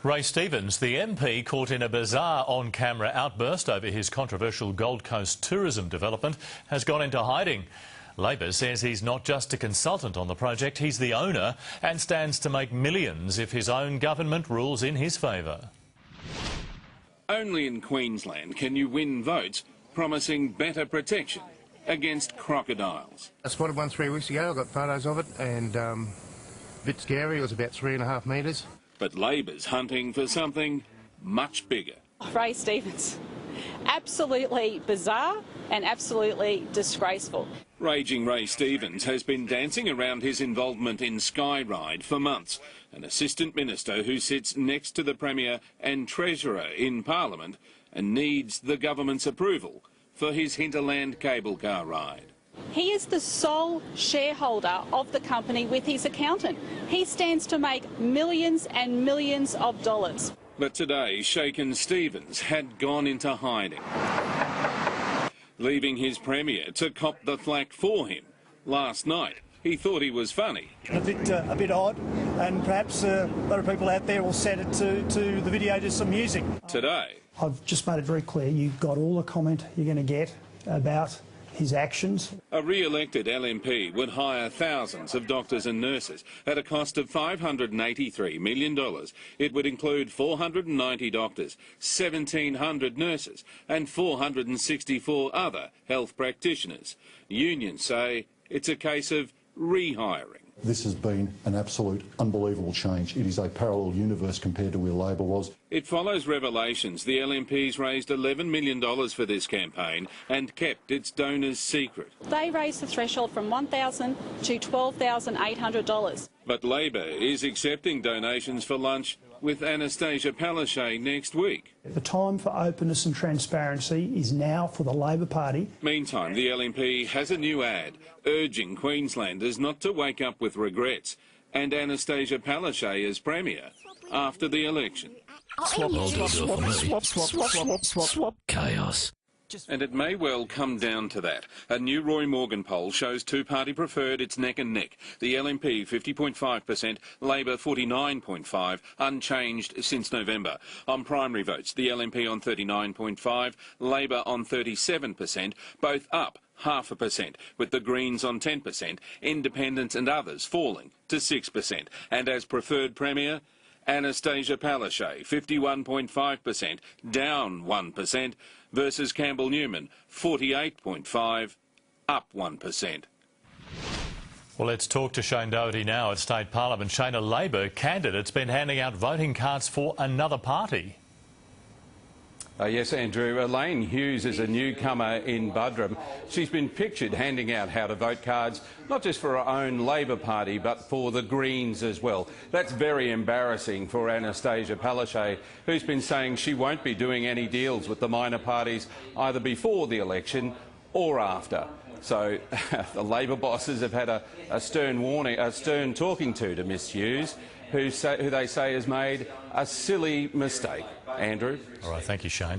Ray Stevens, the MP, caught in a bizarre on-camera outburst over his controversial Gold Coast tourism development, has gone into hiding. Labor says he's not just a consultant on the project, he's the owner and stands to make millions if his own government rules in his favour. Only in Queensland can you win votes promising better protection against crocodiles. I spotted one 3 weeks ago. I got photos of it and a bit scary. It was about 3.5 metres. But Labor's hunting for something much bigger. Ray Stevens, absolutely bizarre and absolutely disgraceful. Raging Ray Stevens has been dancing around his involvement in Skyride for months. An assistant minister who sits next to the Premier and Treasurer in Parliament and needs the government's approval for his hinterland cable car ride. He is the sole shareholder of the company with his accountant. He stands to make millions and millions of dollars. But today, shaken Stevens had gone into hiding, leaving his Premier to cop the flak for him. Last night, he thought he was funny. A bit odd, and perhaps a lot of people out there will set it to the video to some music. Today, I've just made it very clear you've got all the comment you're going to get about his actions. A re-elected LMP would hire thousands of doctors and nurses at a cost of $583 million. It would include 490 doctors, 1,700 nurses and 464 other health practitioners. Unions say it's a case of rehiring. This has been an absolute unbelievable change. It is a parallel universe compared to where Labor was. It follows revelations the LMPs raised $11 million for this campaign and kept its donors secret. They raised the threshold from $1,000 to $12,800. But Labor is accepting donations for lunch with Anastasia Palaszczuk next week. The time for openness and transparency is now for the Labor Party. Meantime, the LMP has a new ad urging Queenslanders not to wake up with regrets and Anastasia Palaszczuk as Premier after the election. Swap. Chaos. And it may well come down to that. A new Roy Morgan poll shows two-party preferred it's neck and neck. The LMP 50.5%, Labor 49.5%, unchanged since November. On primary votes, the LMP on 39.5%, Labor on 37%, both up 0.5%, with the Greens on 10%, Independents and others falling to 6%. And as preferred Premier, Anastasia Palaszczuk, 51.5%, down 1%, versus Campbell Newman, 48.5%, up 1%. Well, let's talk to Shane Doty now at State Parliament. Shane, a Labor candidate's been handing out voting cards for another party. Yes, Andrew. Elaine Hughes is a newcomer in Buderim. She's been pictured handing out how-to-vote cards, not just for her own Labor Party, but for the Greens as well. That's very embarrassing for Anastasia Palaszczuk, who's been saying she won't be doing any deals with the minor parties either before the election or after. So the Labor bosses have had a stern warning, a stern talking to Miss Hughes, who they say has made a silly mistake. Andrew? All right, thank you, Shane.